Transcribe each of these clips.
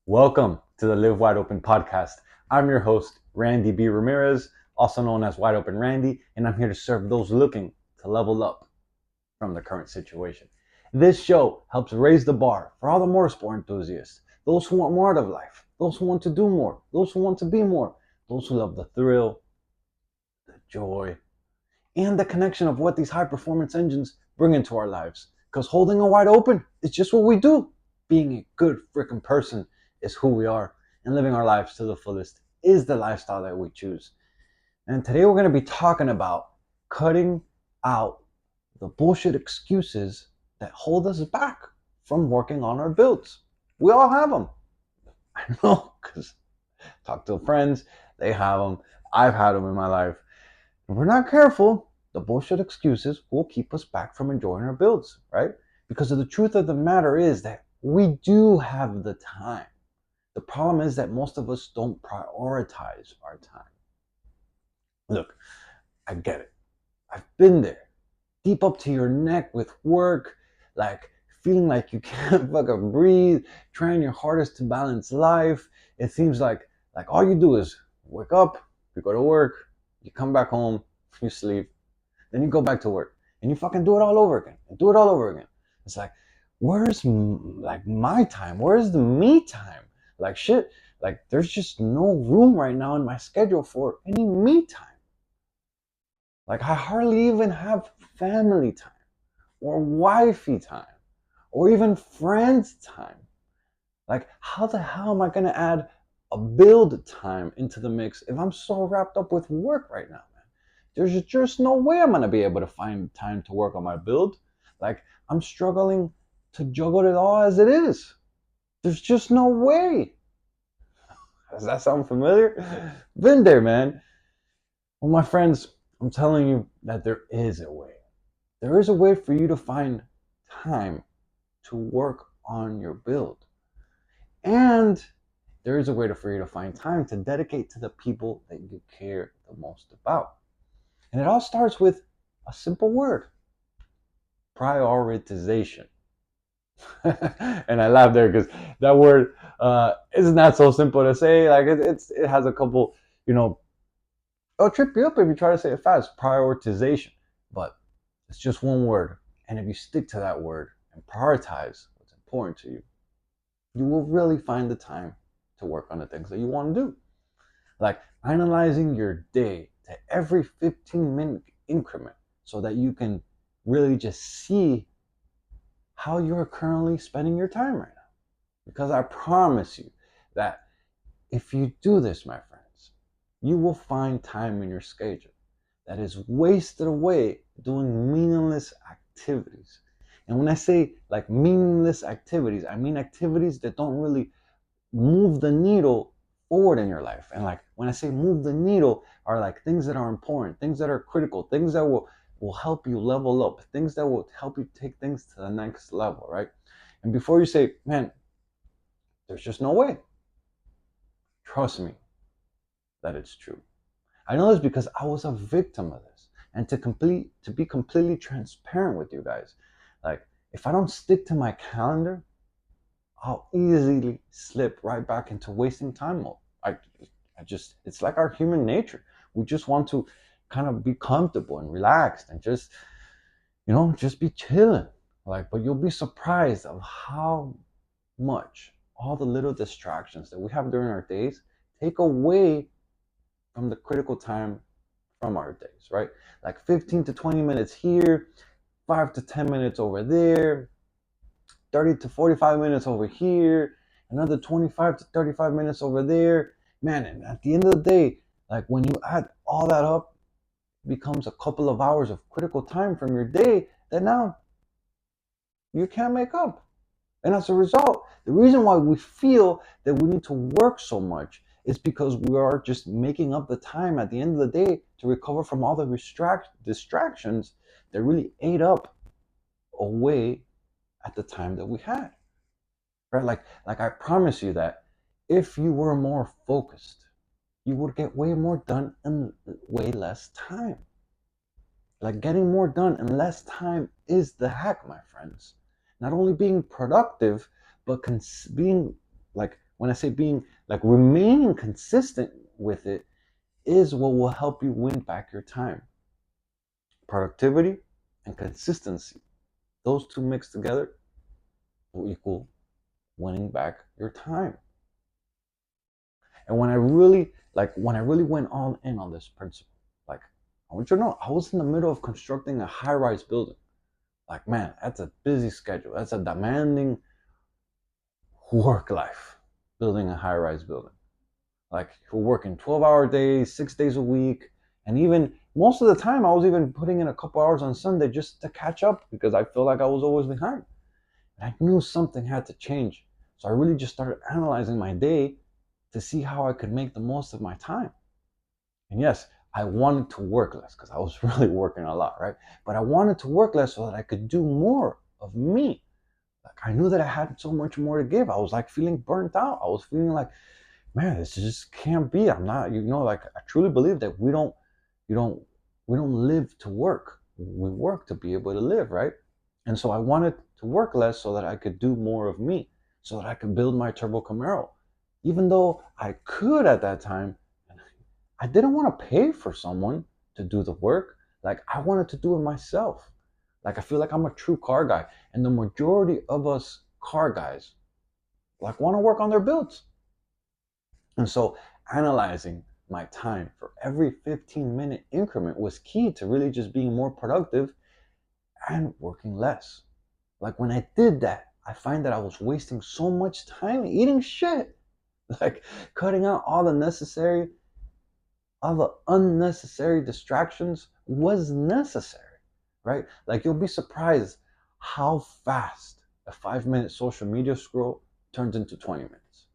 Welcome to the Live Wide Open podcast. I'm your host, Randy B. Ramirez, also known as Wide Open Randy, and I'm here to serve those looking to level up from the current situation. This show helps raise the bar for all the motorsport enthusiasts, those who want more out of life, those who want to do more, those who want to be more, those who love the thrill, the joy, and the connection of what these high performance engines bring into our lives. Because holding it wide open is just what we do. Being a good freaking person is who we are, and living our lives to the fullest is the lifestyle that we choose. And today we're going to be talking about cutting out the bullshit excuses that hold us back from working on our builds. We all have them. I know, because talk to friends, they have them. I've had them in my life. If we're not careful, the bullshit excuses will keep us back from enjoying our builds, right? Because the truth of the matter is that we do have the time. The problem is that most of us don't prioritize our time. Look, I get it. I've been there, deep up to your neck with work, like feeling like you can't fucking breathe, trying your hardest to balance life. It seems like all you do is wake up, you go to work, you come back home, you sleep, then you go back to work, and you fucking do it all over again, and do it all over again. It's like, where's like my time? Where's the me time? Like shit, like there's just no room right now in my schedule for any me time. Like I hardly even have family time or wifey time or even friends time. Like how the hell am I gonna add a build time into the mix if I'm so wrapped up with work right now, man? There's just no way I'm gonna be able to find time to work on my build. Like I'm struggling to juggle it all as it is. There's just no way. Does that sound familiar? Been there, man. Well, my friends, I'm telling you that there is a way. There is a way for you to find time to work on your build. And there is a way for you to find time to dedicate to the people that you care the most about. And it all starts with a simple word: prioritization. And I laugh there because that word is not so simple to say. Like it has a couple, it'll trip you up if you try to say it fast. Prioritization, but it's just one word. And if you stick to that word and prioritize what's important to you, you will really find the time to work on the things that you want to do. Like analyzing your day to every 15-minute increment so that you can really just see how you're currently spending your time right now. Because I promise you that if you do this, my friends, you will find time in your schedule that is wasted away doing meaningless activities. And when I say like meaningless activities, I mean activities that don't really move the needle forward in your life. And like when I say move the needle, are like things that are important, things that are critical, things that will help you level up, things that will help you take things to the next level, right? And before you say, man, there's just no way, trust me that it's true. I know this because I was a victim of this. And to be completely transparent with you guys, like if I don't stick to my calendar, I'll easily slip right back into wasting time mode. I just, it's like our human nature. We just want to kind of be comfortable and relaxed and just, just be chilling. Like, but you'll be surprised of how much all the little distractions that we have during our days take away from the critical time from our days, right? Like 15 to 20 minutes here, 5 to 10 minutes over there, 30 to 45 minutes over here, another 25 to 35 minutes over there. Man, and at the end of the day, like when you add all that up, it becomes a couple of hours of critical time from your day that now you can't make up. And as a result, the reason why we feel that we need to work so much is because we are just making up the time at the end of the day to recover from all the distractions that really ate up away at the time that we had. Right? Like I promise you that if you were more focused, you would get way more done in way less time. Like getting more done in less time is the hack, my friends. Not only being productive, but being like When I say being like remaining consistent with it is what will help you win back your time. Productivity and consistency, those two mixed together will equal winning back your time. And when I really went all in on this principle, like I want you to know, I was in the middle of constructing a high-rise building. Like, man, that's a busy schedule. That's a demanding work life, building a high-rise building. Like, we're working 12-hour days, 6 days a week, and even most of the time, I was even putting in a couple hours on Sunday just to catch up because I feel like I was always behind. And I knew something had to change. So I really just started analyzing my day to see how I could make the most of my time. And yes, I wanted to work less because I was really working a lot, right? But I wanted to work less so that I could do more of me. Like I knew that I had so much more to give. I was like feeling burnt out. I was feeling like, man, this just can't be. I'm not, like I truly believe that you don't, we don't live to work. We work to be able to live, right? And so I wanted to work less so that I could do more of me, so that I could build my Turbo Camaro. Even though I could at that time, I didn't want to pay for someone to do the work. Like I wanted to do it myself. Like I feel like I'm a true car guy, and the majority of us car guys like want to work on their builds. And so analyzing my time for every 15-minute increment was key to really just being more productive and working less. Like when I did that, I find that I was wasting so much time eating shit. Like cutting out all the unnecessary distractions was necessary, right? Like you'll be surprised how fast a 5 minute social media scroll turns into 20 minutes.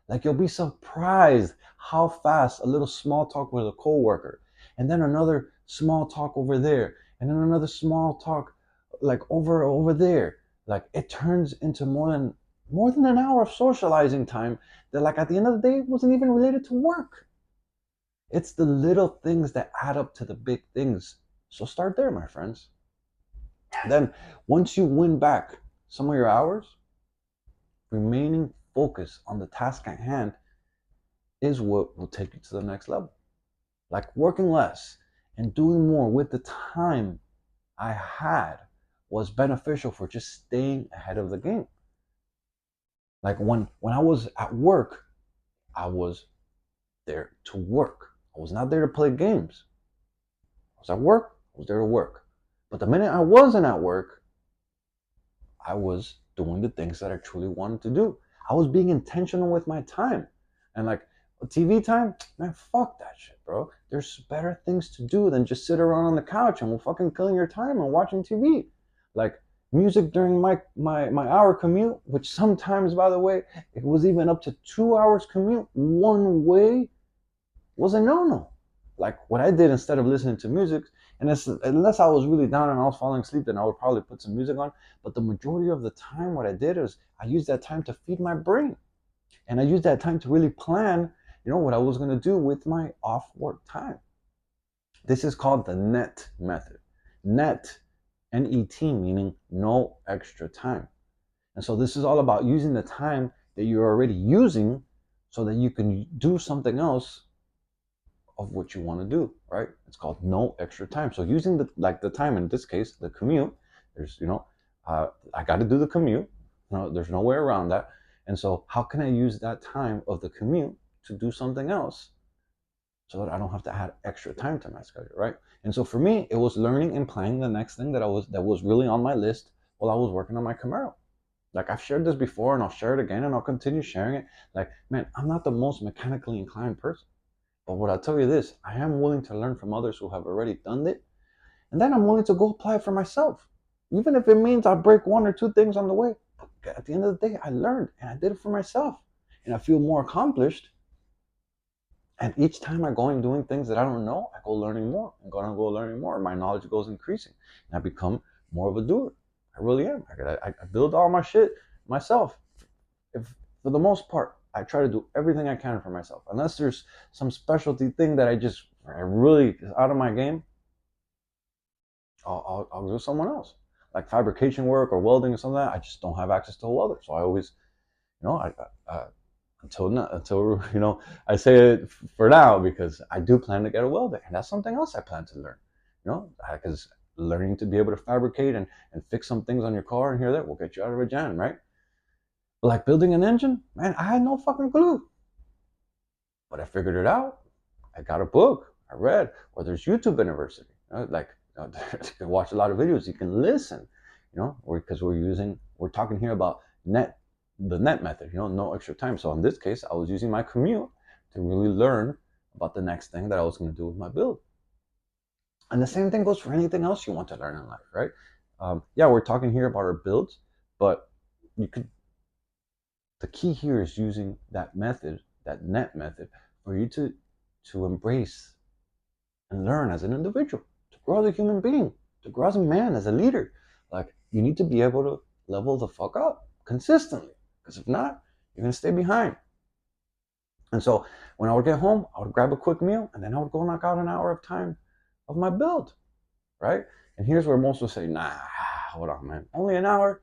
Like you'll be surprised how fast a little small talk with a coworker, and then another small talk over there, and then another small talk like over there. Like it turns into more than an hour of socializing time that like at the end of the day wasn't even related to work. It's the little things that add up to the big things. So start there, my friends. Then once you win back some of your hours, remaining focused on the task at hand is what will take you to the next level. Like working less and doing more with the time I had was beneficial for just staying ahead of the game. Like when I was at work, I was there to work. I was not there to play games. I was at work, I was there to work. But the minute I wasn't at work, I was doing the things that I truly wanted to do. I was being intentional with my time. And like TV time, man, fuck that shit, bro. There's better things to do than just sit around on the couch and fucking killing your time and watching TV. Like music during my hour commute, which sometimes, by the way, it was even up to 2 hours commute one way, was a no-no. Like what I did instead of listening to music, and unless I was really down and I was falling asleep, then I would probably put some music on. But the majority of the time, what I did is I used that time to feed my brain, and I used that time to really plan, what I was going to do with my off work time. This is called the NET method. NET, N-E-T, meaning no extra time. And so this is all about using the time that you're already using so that you can do something else of what you want to do, right? It's called no extra time. So using the time in this case, the commute, there's I got to do the commute. There's no way around that. And so how can I use that time of the commute to do something else so that I don't have to add extra time to my schedule, right? And so for me, it was learning and planning the next thing that was really on my list while I was working on my Camaro. Like I've shared this before and I'll share it again and I'll continue sharing it. Like, man, I'm not the most mechanically inclined person. But what I'll tell you this, I am willing to learn from others who have already done it. And then I'm willing to go apply it for myself. Even if it means I break one or two things on the way. At the end of the day, I learned and I did it for myself. And I feel more accomplished. And each time I go in doing things that I don't know, I go learning more. I'm going to go learning more. My knowledge goes increasing. And I become more of a doer. I really am. I build all my shit myself. For the most part, I try to do everything I can for myself. Unless there's some specialty thing that I really is out of my game, I'll do someone else. Like fabrication work or welding or something like that, I just don't have access to a welder. So I always, I until I say it for now because I do plan to get a welder, and that's something else I plan to learn. Because learning to be able to fabricate and fix some things on your car and here that will get you out of a jam, right? Like building an engine, man, I had no fucking clue, but I figured it out. I got a book, I read, or there's YouTube University. You can watch a lot of videos. You can listen, because we're talking here about the net method. No extra time. So in this case, I was using my commute to really learn about the next thing that I was going to do with my build. And the same thing goes for anything else you want to learn in life, right? Yeah, we're talking here about our builds, but you could. The key here is using that method, that net method, for you to embrace and learn as an individual, to grow as a human being, to grow as a man, as a leader. Like, you need to be able to level the fuck up consistently, because if not, you're gonna stay behind. And so when I would get home, I would grab a quick meal, and then I would go knock out an hour of time of my build, right? And here's where most will say, nah, hold on, man, only an hour?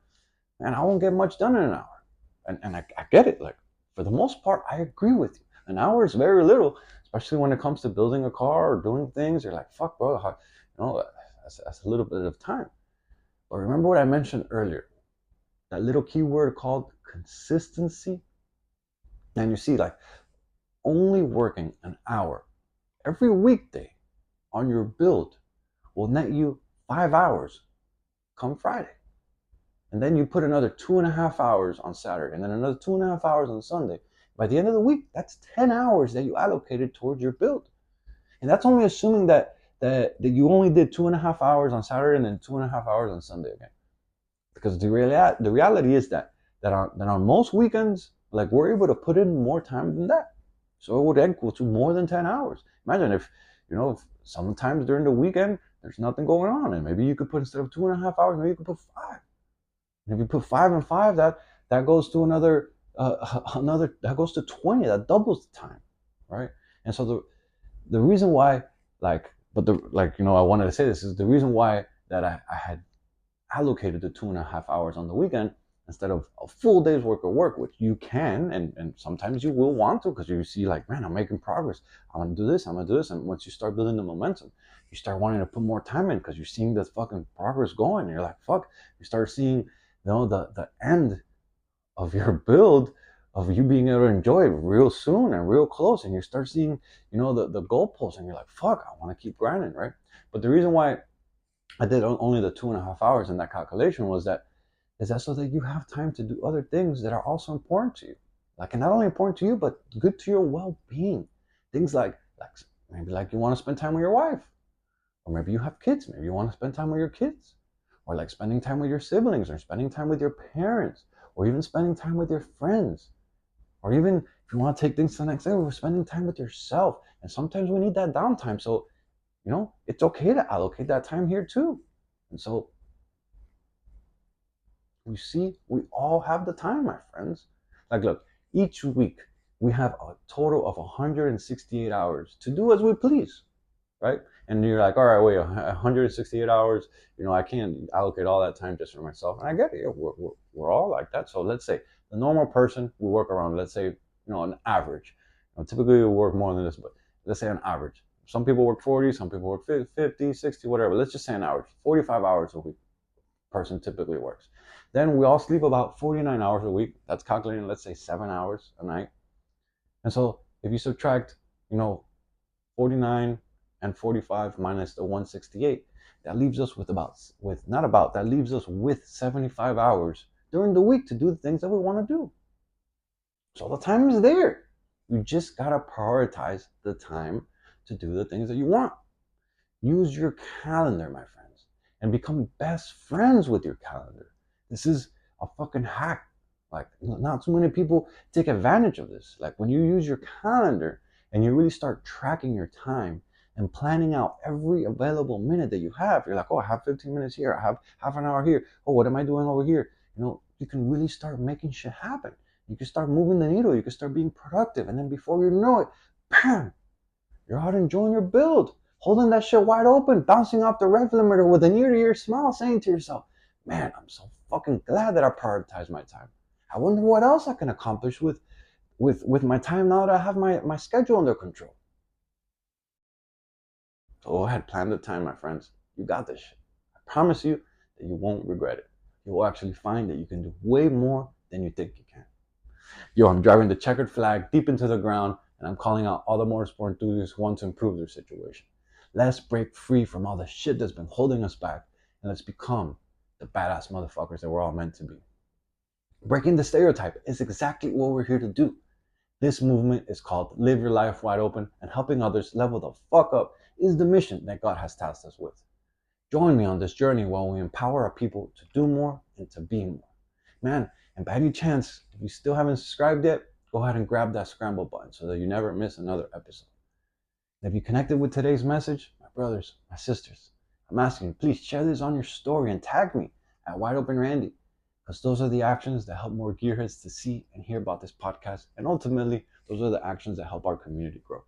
Man, I won't get much done in an hour. And I get it. Like, for the most part, I agree with you. An hour is very little, especially when it comes to building a car or doing things. You're like, fuck, bro, that's a little bit of time. But remember what I mentioned earlier, that little keyword called consistency. And you see, like, only working an hour every weekday on your build will net you 5 hours come Friday. And then you put another 2.5 hours on Saturday, and then another 2.5 hours on Sunday. By the end of the week, that's 10 hours that you allocated towards your build. And that's only assuming that you only did 2.5 hours on Saturday and then 2.5 hours on Sunday again. Because the reality is that on most weekends, like, we're able to put in more time than that. So it would equal to more than 10 hours. Imagine if sometimes during the weekend, there's nothing going on, and maybe you could put, instead of 2.5 hours, maybe you could put 5. And if you put 5 and 5, that goes to another that goes to 20. That doubles the time, right? And so the reason why, I wanted to say this is the reason why that I had allocated the 2.5 hours on the weekend instead of a full day's worth of work, which you can, and sometimes you will want to, because you see, like, man, I'm making progress. I'm gonna do this. And once you start building the momentum, you start wanting to put more time in because you're seeing this fucking progress going. And you're like, fuck. You start seeing, the end of your build, of you being able to enjoy it real soon and real close, and you start seeing, the goalposts, and you're like, fuck, I want to keep grinding, right? But the reason why I did only the 2.5 hours in that calculation was that so that you have time to do other things that are also important to you, like, and not only important to you, but good to your well-being. Things like maybe, like, you want to spend time with your wife, or maybe you have kids, maybe you want to spend time with your kids, or like spending time with your siblings, or spending time with your parents, or even spending time with your friends, or even if you want to take things to the next level, spending time with yourself. And sometimes we need that downtime. So, it's okay to allocate that time here too. And so, you see, we all have the time, my friends. Like, look, each week we have a total of 168 hours to do as we please, right? And you're like, all right, wait, 168 hours, I can't allocate all that time just for myself. And I get it. We're all like that. So let's say the normal person we work around, let's say, an average. Typically we work more than this, but let's say an average. Some people work 40, some people work 50, 60, whatever. Let's just say an average. 45 hours a week person typically works. Then we all sleep about 49 hours a week. That's calculating, let's say, 7 hours a night. And so if you subtract, 49 and 45 minus the 168, that leaves us that leaves us with 75 hours during the week to do the things that we want to do. So the time is there. You just got to prioritize the time to do the things that you want. Use your calendar, my friends, and become best friends with your calendar. This is a fucking hack. Like, not too many people take advantage of this. Like, when you use your calendar and you really start tracking your time and planning out every available minute that you have, you're like, oh, I have 15 minutes here. I have half an hour here. Oh, what am I doing over here? You can really start making shit happen. You can start moving the needle. You can start being productive. And then before you know it, bam, you're out enjoying your build, holding that shit wide open, bouncing off the rev limiter with an ear-to-ear smile, saying to yourself, man, I'm so fucking glad that I prioritized my time. I wonder what else I can accomplish with with my time now that I have my schedule under control. So go ahead, plan the time, my friends. You got this shit. I promise you that you won't regret it. You will actually find that you can do way more than you think you can. Yo, I'm driving the checkered flag deep into the ground, and I'm calling out all the motorsport enthusiasts who want to improve their situation. Let's break free from all the shit that's been holding us back, and let's become the badass motherfuckers that we're all meant to be. Breaking the stereotype is exactly what we're here to do. This movement is called Live Your Life Wide Open, and helping others level the fuck up is the mission that God has tasked us with. Join me on this journey while we empower our people to do more and to be more. Man, and by any chance, if you still haven't subscribed yet, go ahead and grab that scramble button so that you never miss another episode. And if you connected with today's message, my brothers, my sisters, I'm asking you, please share this on your story and tag me at Wide Open Randy, because those are the actions that help more gearheads to see and hear about this podcast, and ultimately, those are the actions that help our community grow.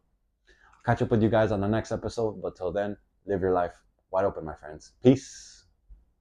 I'll catch up with you guys on the next episode, but till then, live your life wide open, my friends. Peace.